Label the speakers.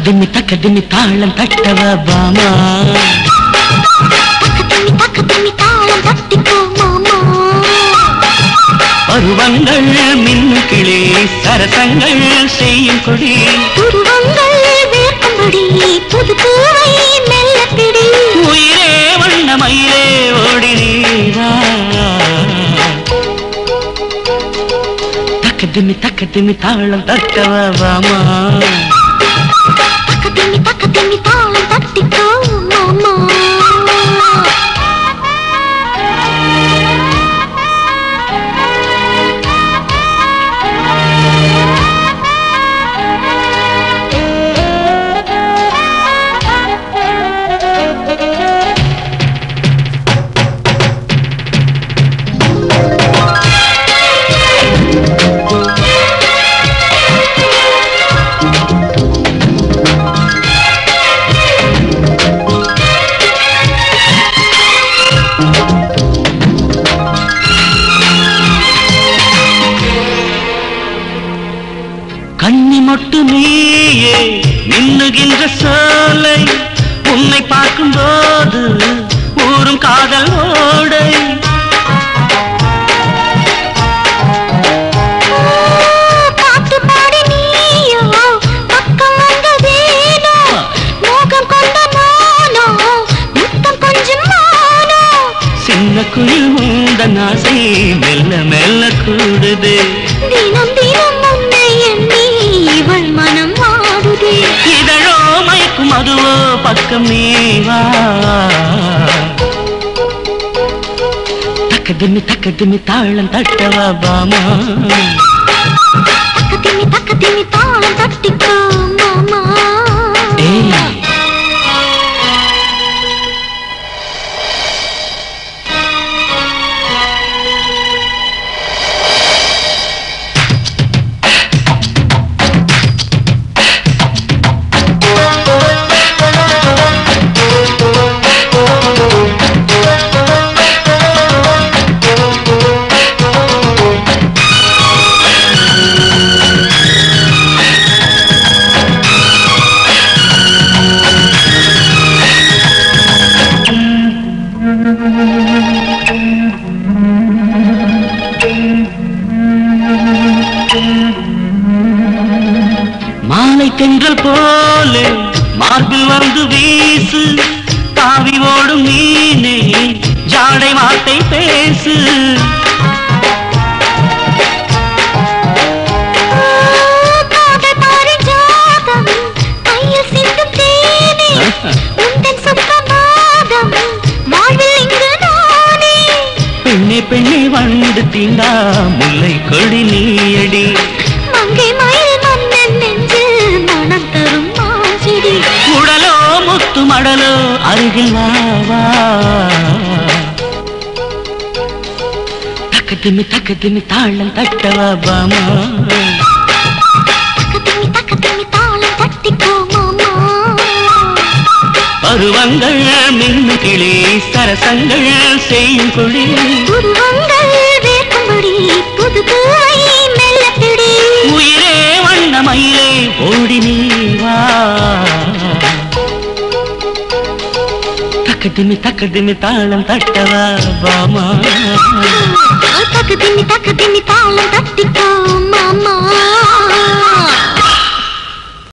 Speaker 1: தக்கதிமி தாளம் தட்டவா பாமா
Speaker 2: தக்கதிமி தாளம் தட்டிக்கோ மாமா
Speaker 1: பருவங்கள் மின்னும் கிளி சரசங்கள் செய்யும் கொடி
Speaker 2: துருவங்கள் வேர்க்கும்படி புது பூவை மெல்ல பிடி
Speaker 1: உயிரே வண்ணமயிலே ஓடி நீவா தக்கதிமி தாளம் தட்டவா பாமா தக்கதிமி தாளம் தட்டிக்கோ மாமா கண்ணி மொட்டு நீயே மின்னுகின்ற சோலை உன்னை பார்க்கும் போது ஊரும் காதல் ஓடை
Speaker 2: பாட்டு பாடி நீயோ பக்கம் வந்ததேனோ மோகம் கொண்ட நானோ முத்தம் கொஞ்சம் மானோ
Speaker 1: சின்ன குயில் உந்த நாசை மெல்ல மெல்ல கூடுது
Speaker 2: தினம் தினம் உன்னை எண்ணி இவள் மனம் ஆடுதே
Speaker 1: இதழோ மயக்கும் அதுவோ பக்கம் நீவா தக்கதிமி தாளம் தட்டவா பாமா
Speaker 2: தக்கதிமி தாளம் தட்டிக்கோ மாமா
Speaker 1: மாலை தென்றல் போல மார்பில் வந்து வீசு தாவி ஓடும் மீனே ஜாடை வார்த்தை பேசு பெண்ணே பெண்ணே வந்து தீண்டா முல்லை கொடி நீயடி
Speaker 2: மங்கை மயில் மன்னன் நெஞ்சில் மனம் தரும் மாசிடி
Speaker 1: உடலோ முத்து மடலோ அருகில் வாவா தக்கதிமி தாளம் தட்டவா பாமா
Speaker 2: தக்கதிமி தாளம் தட்டிக்கோ மாமா
Speaker 1: பருவங்கள் மின்னு கிளி சரசங்கள் செய்யும் கொடி
Speaker 2: உருவங்கள் வேர்க்கும்படி புது பூவை மெல்ல பிடி
Speaker 1: உயிரே வண்ணமயிலே ஓடி நீவா தக்கதிமி தாளம் தட்டவா பாமா
Speaker 2: தக்கதிமி தாளம் தட்டிக்கோ